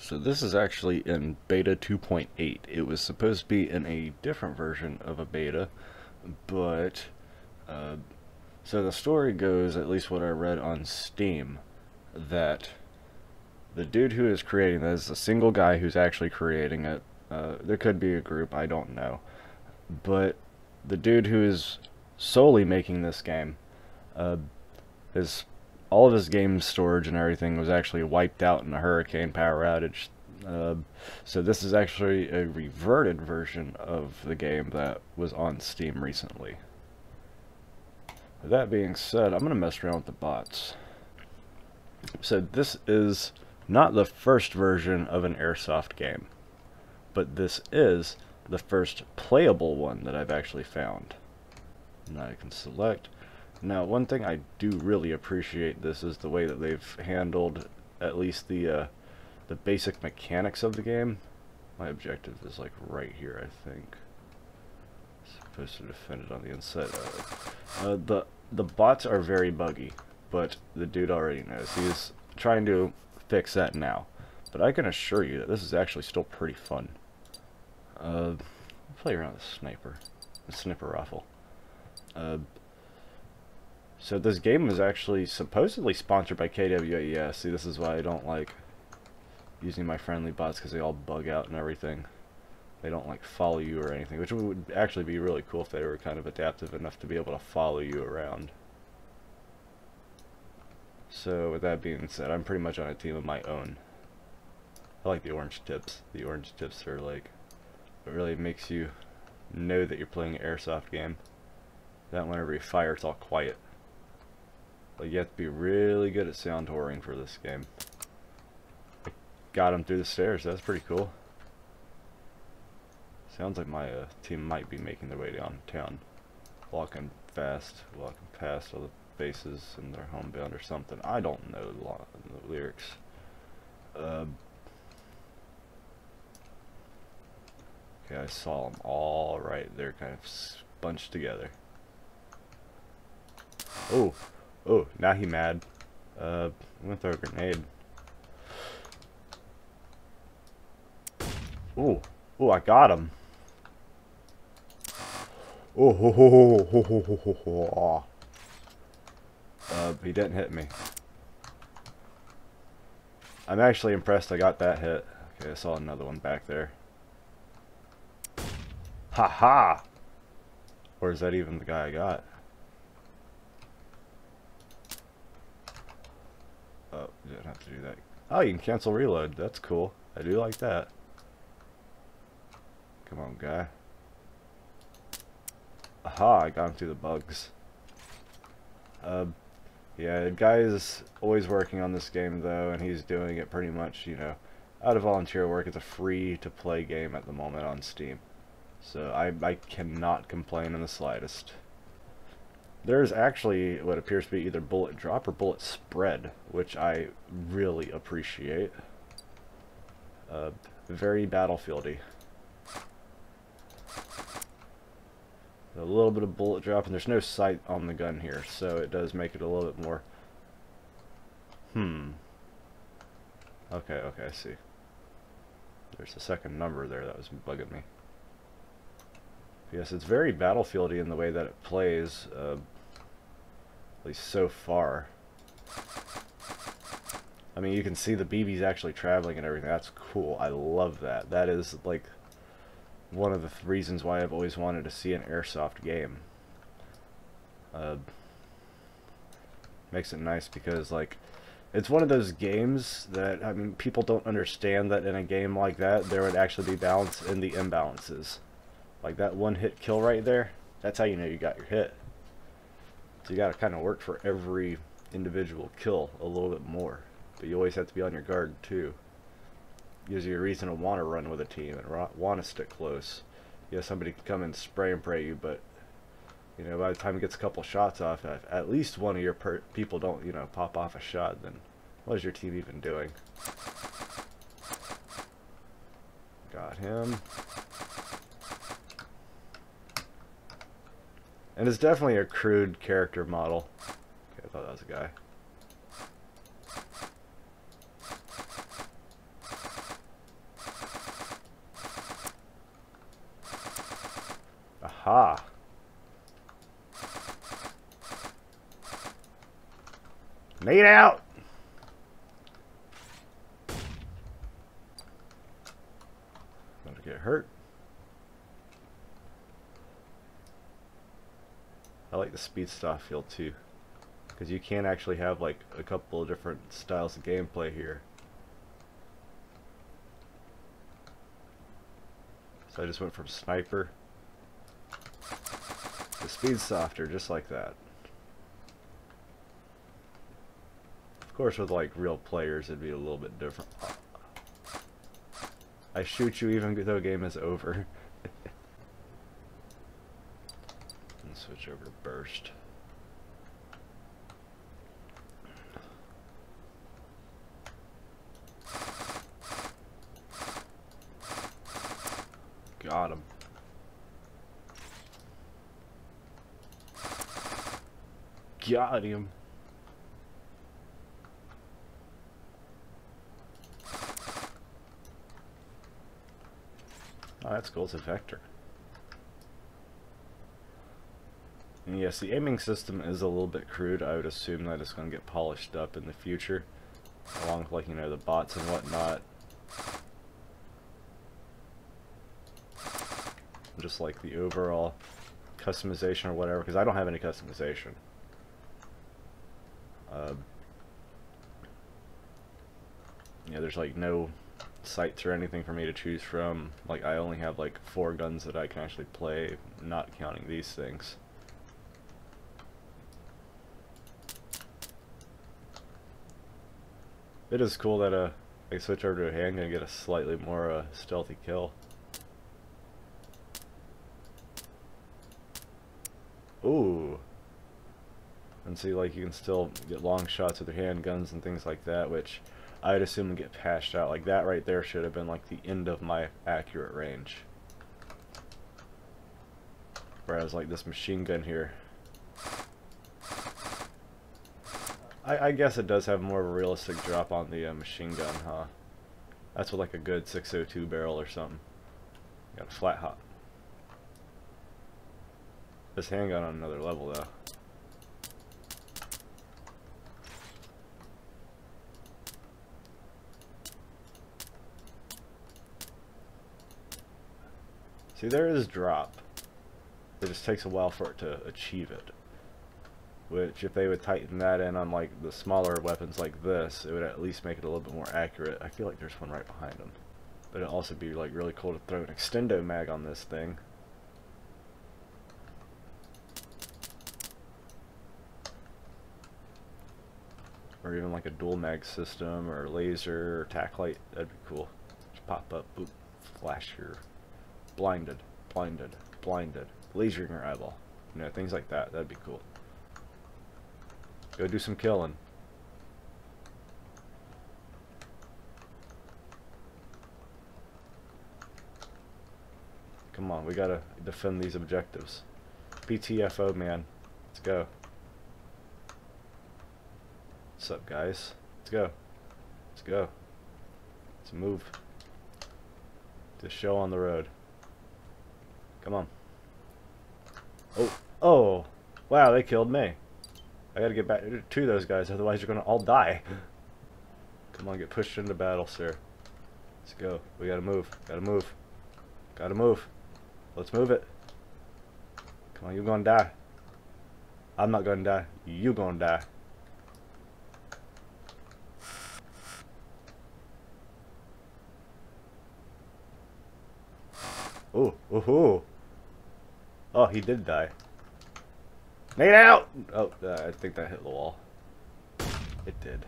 So this is actually in beta 2.8. It was supposed to be in a different version of a beta, but so the story goes, at least what I read on Steam, that the dude who is creating this is a single guy who's actually creating it. There could be a group, I don't know. But the dude who is solely making this game, his all of his game storage and everything was actually wiped out in a hurricane power outage. So this is actually a reverted version of the game that was on Steam recently. With that being said, I'm going to mess around with the bots. So this is not the first version of an Airsoft game, but this is the first playable one that I've actually found. Now I can select. Now, one thing I do really appreciate this is the way that they've handled at least the basic mechanics of the game. My objective is like right here, I think. Supposed to defend it on the inside. The bots are very buggy, but the dude already knows. He's trying to fix that now. But I can assure you that this is actually still pretty fun. I'll play around with the sniper rifle. So this game was actually supposedly sponsored by KWAS. See, this is why I don't like using my friendly bots, because they all bug out and everything. They don't like follow you or anything, which would actually be really cool if they were kind of adaptive enough to be able to follow you around. So with that being said, I'm pretty much on a team of my own. I like the orange tips. The orange tips are like, it really makes you know that you're playing an Airsoft game. That whenever you fire, it's all quiet. But you have to be really good at sound whoring for this game. I got him through the stairs. That's pretty cool. Sounds like my team might be making their way downtown. Walking fast, walking past all the bases and they're homebound or something. I don't know the lyrics. Okay, I saw them all right. They're kind of bunched together. Oh, oh, now he mad. I'm gonna throw a grenade. Oh, oh, I got him. Oh, ho, ho, ho, ho, ho, ho, ho, ho. He didn't hit me. I'm actually impressed I got that hit. Okay, I saw another one back there. Ha ha! Or is that even the guy I got? Oh, you didn't have to do that. Oh, you can cancel reload. That's cool. I do like that. Come on, guy. Aha, I got him through the bugs. Yeah, the guy is always working on this game, though, and he's doing it pretty much, you know, out of volunteer work. It's a free-to-play game at the moment on Steam. So I cannot complain in the slightest. There's actually what appears to be either bullet drop or bullet spread, which I really appreciate. Very battlefieldy. A little bit of bullet drop, and there's no sight on the gun here, so it does make it a little bit more... Okay, okay, I see. There's a second number there that was bugging me. Yes, it's very battlefieldy in the way that it plays, at least so far. I mean, you can see the BBs actually traveling and everything. That's cool. I love that. That is, like, one of the reasons why I've always wanted to see an Airsoft game. Makes it nice because, like, it's one of those games that, I mean, people don't understand that in a game like that, there would actually be balance in the imbalances. Like that one hit kill right there, that's how you know you got your hit. So you got to kind of work for every individual kill a little bit more. But you always have to be on your guard too. Gives you a reason to want to run with a team and want to stick close. Yeah, somebody can come and spray and pray you, but you know, by the time it gets a couple shots off, if at least one of your people don't, you know, pop off a shot, then what is your team even doing? Got him. And it's definitely a crude character model. Okay, I thought that was a guy. Nade out! About to get hurt. I like the speed stop feel too, because you can actually have like a couple of different styles of gameplay here. So I just went from sniper to speed softer, just like that. Of course, with like real players, it'd be a little bit different. I shoot you even though the game is over. And switch over to burst. Got him. Got him. Oh, that's cool. It's a vector. And yes, the aiming system is a little bit crude. I would assume that it's going to get polished up in the future, along with, like, you know, the bots and whatnot. Just like the overall customization or whatever, because I don't have any customization. Yeah, there's like no sights or anything for me to choose from. Like, I only have like 4 guns that I can actually play, not counting these things. It is cool that I switch over to a handgun and get a slightly more stealthy kill. Ooh. And see, like, you can still get long shots with your handguns and things like that, which I'd assume would get patched out. Like, that right there should have been like the end of my accurate range. Whereas like this machine gun here, I guess it does have more of a realistic drop on the machine gun, huh? That's with like a good 602 barrel or something. Got a flat hop. This handgun on another level though. See, there is drop. It just takes a while for it to achieve it. Which, if they would tighten that in on like the smaller weapons like this, it would at least make it a little bit more accurate. I feel like there's one right behind them. But it'd also be like really cool to throw an extendo mag on this thing. Or even like a dual mag system, or laser, or tac light. That'd be cool. Just pop up, boop, flash your blinded, blinded, blinded, lasering your eyeball. You know, things like that. That'd be cool. Go do some killing. Come on, we gotta defend these objectives. PTFO, man. Let's go. What's up, guys? Let's go. Let's go. Let's move. To show on the road. Come on. Oh. Oh. Wow, they killed me. I gotta get back to those guys, otherwise you're gonna all die. Come on, get pushed into battle, sir. Let's go. We gotta move. Gotta move. Gotta move. Let's move it. Come on, you're gonna die. I'm not gonna die. You gonna die. Ooh, ooh, ooh. Oh, he did die. Nade out! Oh, I think that hit the wall. It did.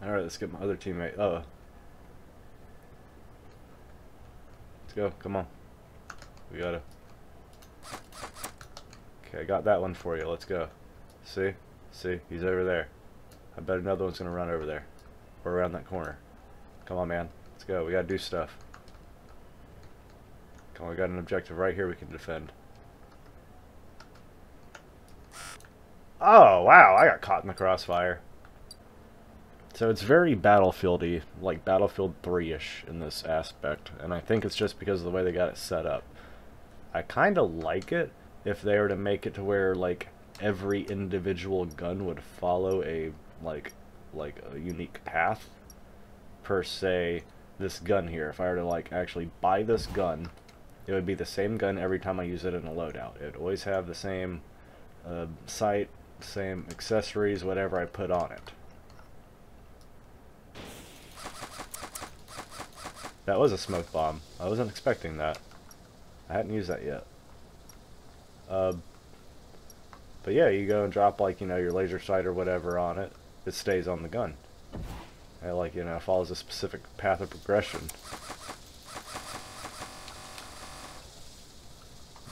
Alright, let's get my other teammate. Let's go, come on. We gotta... Okay, I got that one for you, let's go. See? See? He's over there. I bet another one's gonna run over there. Or around that corner. Come on, man. Let's go, we gotta do stuff. Come on, we got an objective right here we can defend. Oh, wow, I got caught in the crossfire. So it's very Battlefield-y, like Battlefield 3-ish in this aspect, and I think it's just because of the way they got it set up. I kind of like it, if they were to make it to where like every individual gun would follow a like a unique path per se, this gun here, if I were to like actually buy this gun, it would be the same gun every time I use it in a loadout. It would always have the same sight, same accessories, whatever I put on it. That was a smoke bomb. I wasn't expecting that. I hadn't used that yet. But yeah, you go and drop like, you know, your laser sight or whatever on it. It stays on the gun. It like, you know, follows a specific path of progression.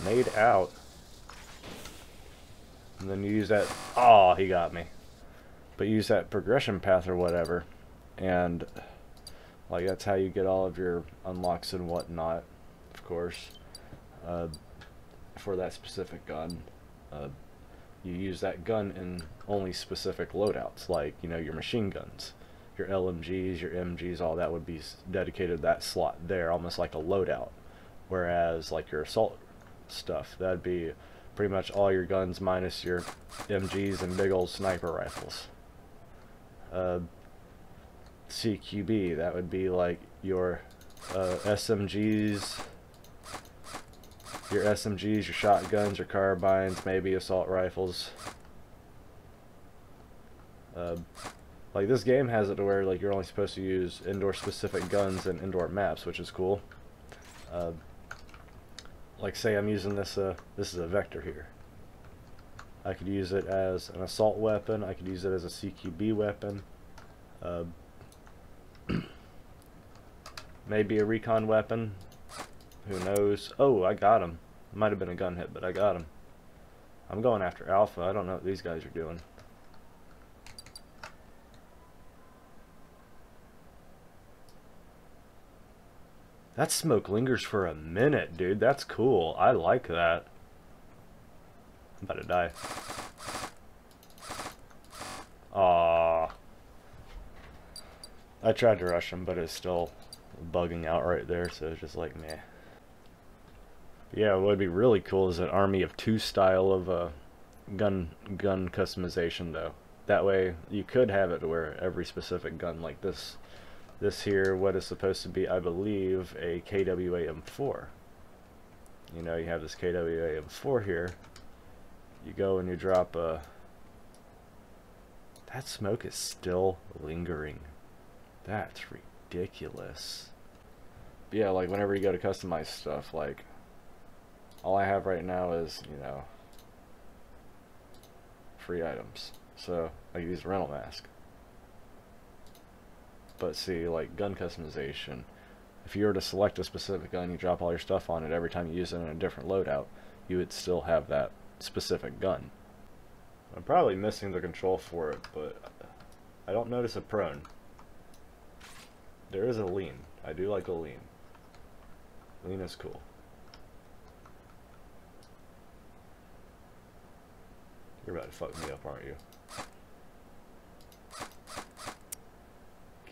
Made out. And then you use that, oh, he got me. But you use that progression path or whatever, and like that's how you get all of your unlocks and whatnot, of course, for that specific gun. You use that gun in only specific loadouts, like, you know, your machine guns, your LMGs, your MGs, all that would be dedicated to that slot there, almost like a loadout. Whereas like your assault stuff, that'd be pretty much all your guns minus your MGs and big old sniper rifles. CQB, that would be like your SMGs, your shotguns, your carbines, maybe assault rifles. Like this game has it to where like you're only supposed to use indoor specific guns and indoor maps, which is cool. Like say I'm using this this is a Vector here. I could use it as an assault weapon, I could use it as a CQB weapon, maybe a recon weapon, who knows. Oh, I got him. Might have been a gun hit, but I got him. I'm going after Alpha. I don't know what these guys are doing. That smoke lingers for a minute, dude. That's cool. I like that. I'm about to die. Aww. I tried to rush him, but it's still bugging out right there, so it's just like, meh. Yeah, what would be really cool is an army of two style of gun customization, though. That way, you could have it to where every specific gun, like this here, what is supposed to be, I believe, a KWA M4. You know, you have this KWA M4 here. You go and you drop a... That smoke is still lingering. That's ridiculous. But yeah, like whenever you go to customize stuff, like all I have right now is, you know, free items. So I use a rental mask. But see, like gun customization, if you were to select a specific gun, you drop all your stuff on it, every time you use it in a different loadout, you would still have that specific gun. I'm probably missing the control for it, but I don't notice a prone. There is a lean. I do like a lean. Lean is cool. You're about to fuck me up, aren't you?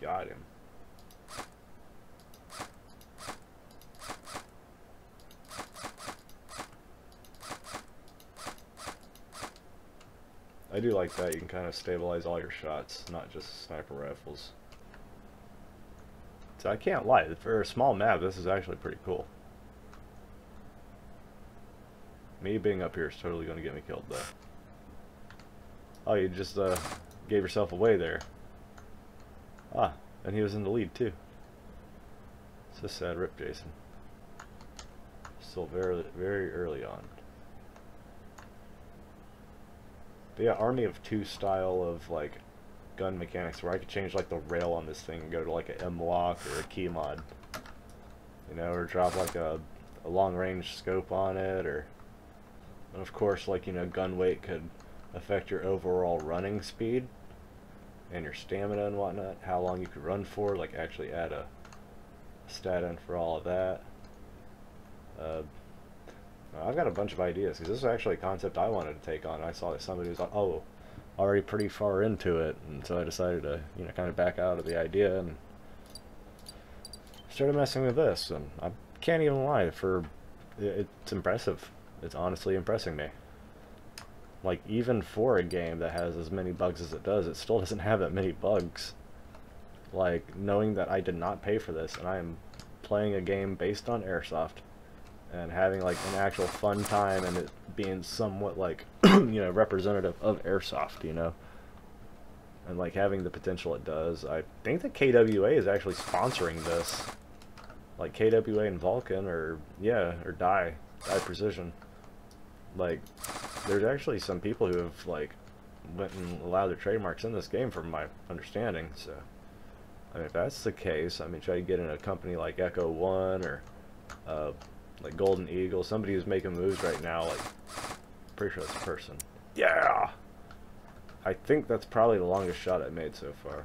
Got him. I do like that. You can kind of stabilize all your shots, not just sniper rifles. So I can't lie, for a small map, this is actually pretty cool. Me being up here is totally going to get me killed, though. Oh, you just gave yourself away there. Ah, and he was in the lead, too. It's a sad rip, Jason. Still very, very early on. But yeah, army of two style of, like, gun mechanics where I could change like the rail on this thing and go to like a M-lock or a key mod, you know, or drop like a long range scope on it, or, and of course, like, you know, gun weight could affect your overall running speed and your stamina and whatnot, how long you could run for, like actually add a stat in for all of that. I've got a bunch of ideas, because this is actually a concept I wanted to take on. I saw that somebody was like, oh, already pretty far into it, and so I decided to, you know, kind of back out of the idea and started messing with this, and I can't even lie, it's impressive. it's honestly impressing me. Like, even for a game that has as many bugs as it does, it still doesn't have that many bugs. Like, knowing that I did not pay for this, and I am playing a game based on Airsoft, and having, like, an actual fun time, and it being somewhat, like, you know, representative of Airsoft, you know? And, like, having the potential it does. I think that KWA is actually sponsoring this. Like, KWA and Vulcan, or, yeah, or Die Precision. Like, there's actually some people who have, like, went and allowed their trademarks in this game from my understanding, so I mean, if that's the case, I mean, try to get in a company like Echo One or like Golden Eagle, somebody who's making moves right now, like, pretty sure that's a person. Yeah! I think that's probably the longest shot I've made so far.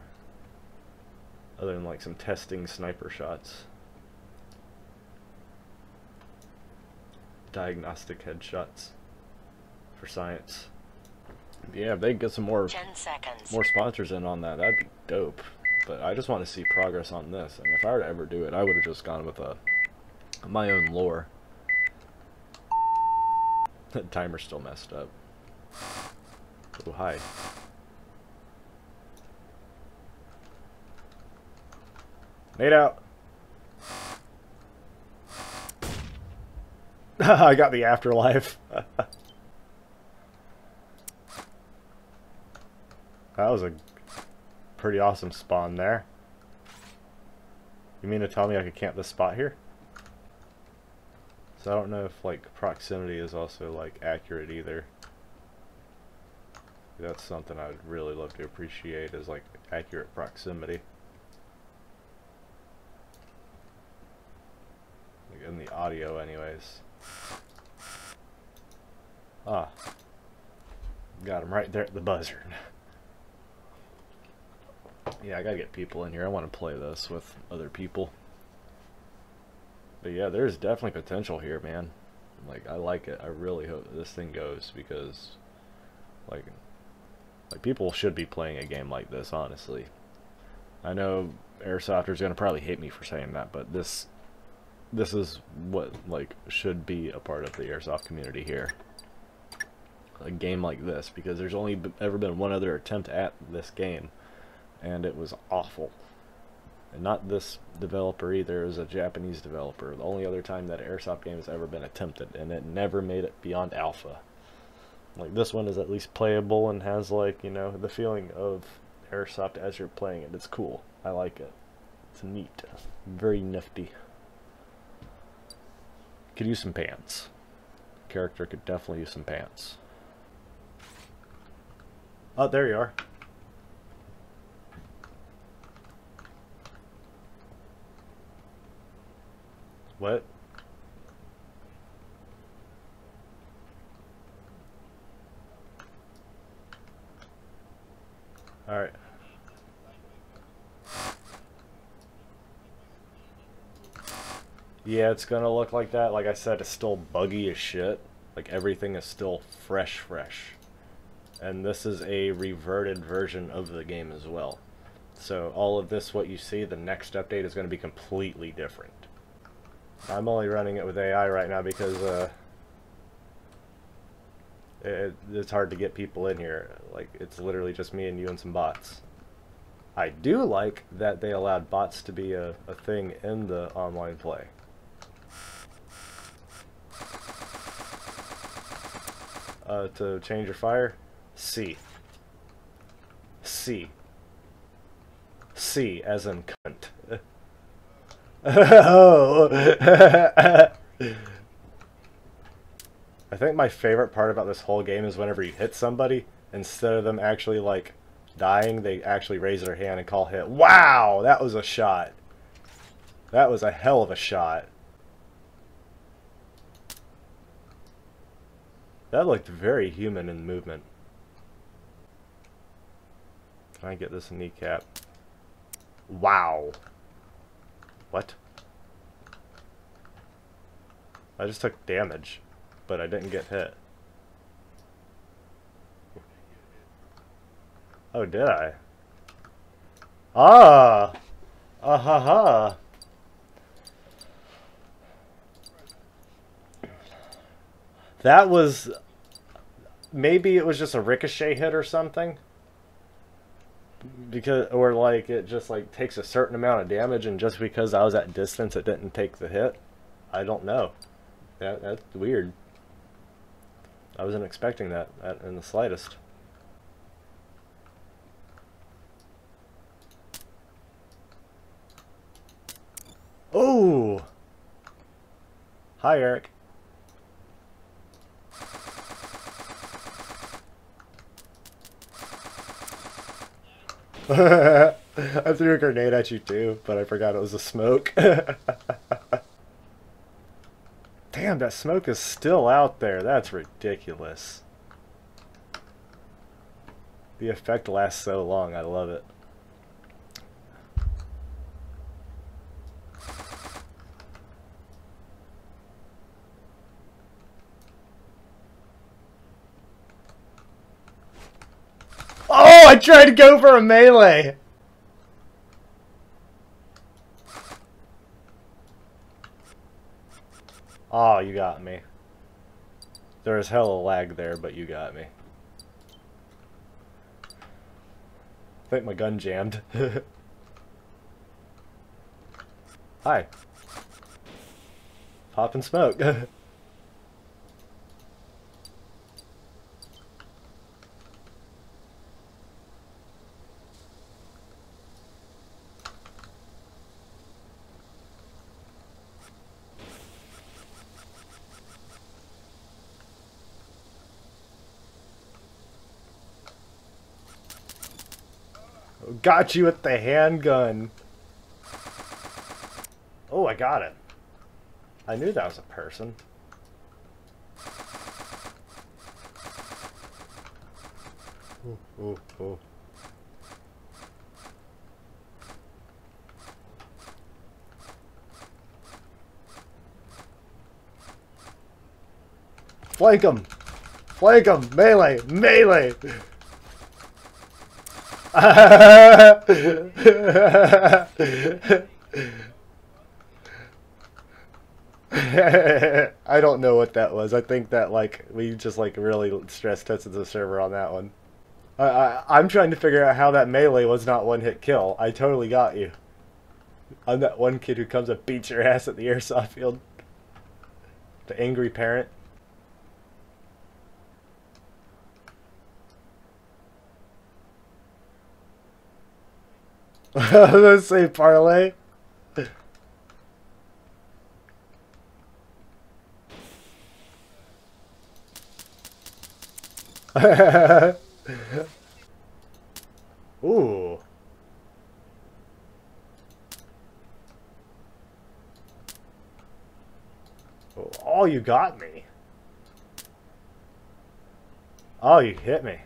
Other than, like, some testing sniper shots. Diagnostic headshots for science. Yeah, if they can get some more 10 seconds. More sponsors in on that, that'd be dope. But I just want to see progress on this, and if I were to ever do it, I would have just gone with my own lore. The timer's still messed up. Oh, hi. Nade out. I got the afterlife. That was a pretty awesome spawn there. You mean to tell me I could camp this spot here? So I don't know if, like, proximity is also, like, accurate either. That's something I'd really love to appreciate, is, like, accurate proximity. Like, in the audio anyways. Ah. Got him right there at the buzzard. Yeah, I gotta get people in here. I want to play this with other people. But yeah, there's definitely potential here, man. Like, I like it. I really hope this thing goes, because like people should be playing a game like this, honestly. I know Airsofters gonna probably hate me for saying that, but this is what, like, should be a part of the Airsoft community here. A game like this, because there's only ever been one other attempt at this game, and it was awful. And not this developer either, it was a Japanese developer. The only other time that an Airsoft game has ever been attempted, and it never made it beyond alpha. Like, this one is at least playable and has, like, you know, the feeling of Airsoft as you're playing it. It's cool. I like it. It's neat. Very nifty. Could use some pants. Character could definitely use some pants. Oh, there you are. What? Alright. Yeah, it's gonna look like that. Like I said, it's still buggy as shit. Like, everything is still fresh. And this is a reverted version of the game as well. So all of this, what you see, the next update is going to be completely different. I'm only running it with AI right now because it's hard to get people in here. Like, it's literally just me and you and some bots. I do like that they allowed bots to be a thing in the online play. To change your fire, C. C. C as in cunt. Oh. I think my favorite part about this whole game is whenever you hit somebody, instead of them actually, like, dying, they actually raise their hand and call hit. Wow, that was a shot. That was a hell of a shot. That looked very human in movement. Can I get this kneecap? Wow. What? I just took damage, but I didn't get hit. Oh, did I? Ah! Ah ha ha! That was... Maybe it was just a ricochet hit or something. Because, or like it just like takes a certain amount of damage, and just because I was at distance it didn't take the hit. I don't know. That's weird. I wasn't expecting that in the slightest. Oh! Hi, Eric. I threw a grenade at you too, but I forgot it was a smoke. Damn, that smoke is still out there. That's ridiculous. The effect lasts so long. I love it. Oh, I tried to go for a melee. Oh, you got me. There was hella lag there, but you got me. I think my gun jammed. Hi. Pop and smoke. Got you with the handgun. Oh, I got it. I knew that was a person. Ooh, ooh, ooh. Flank him! Flank him! Melee! Melee! I don't know what that was. I think that like we just like really stress tested the server on that one. I'm trying to figure out how that melee was not one hit kill. I totally got you. I'm that one kid who comes and beats your ass at the airsoft field. The angry parent. Let's say parlay. Ooh. Oh, you got me. Oh, you hit me.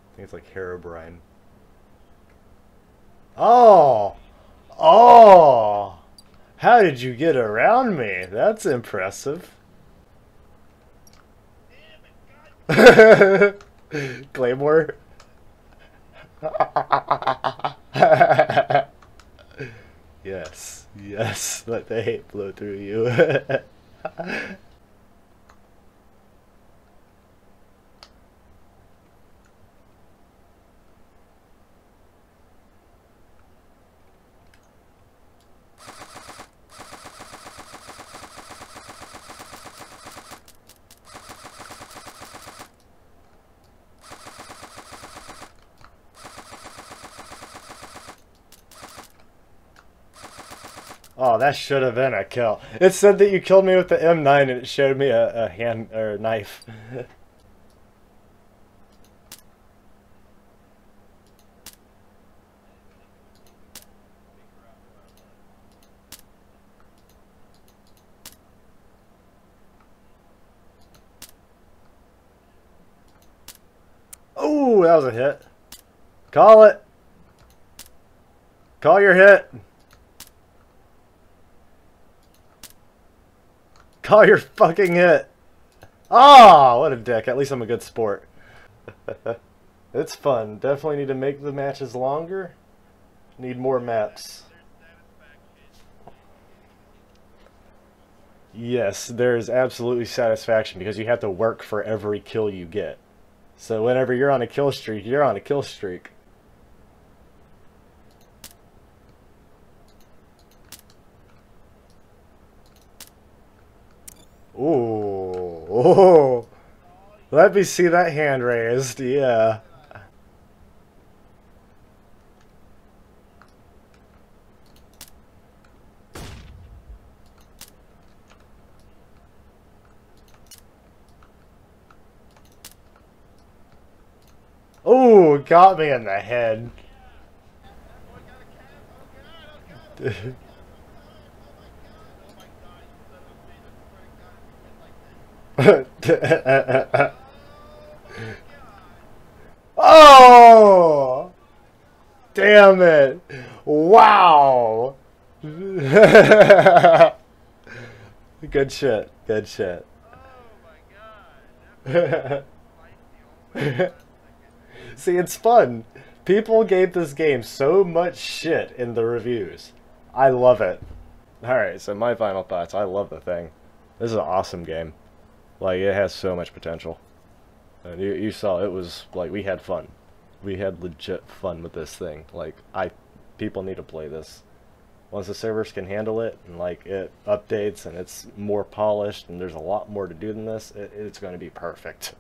I think it's like Herobrine. Oh! Oh! How did you get around me? That's impressive. Claymore? Yes, yes, let the hate flow through you. Oh, that should have been a kill. It said that you killed me with the M9 and it showed me a hand or a knife. Oh, that was a hit. Call it. Call your hit. Call your fucking hit. Oh, what a dick. At least I'm a good sport. It's fun. Definitely need to make the matches longer. Need more maps. Yes, there's absolutely satisfaction because you have to work for every kill you get. So whenever you're on a kill streak, you're on a kill streak. Ooh. Oh. Let me see that hand raised. Yeah. Ooh, got me in the head. Oh! Damn it! Wow! Good shit. Good shit. See, it's fun. People gave this game so much shit in the reviews. I love it. Alright, so my final thoughts. I love the thing. This is an awesome game. Like, it has so much potential. And you saw, it was, like, we had fun. We had legit fun with this thing. Like, people need to play this. Once the servers can handle it, and, like, it updates, and it's more polished, and there's a lot more to do than this, it's going to be perfect.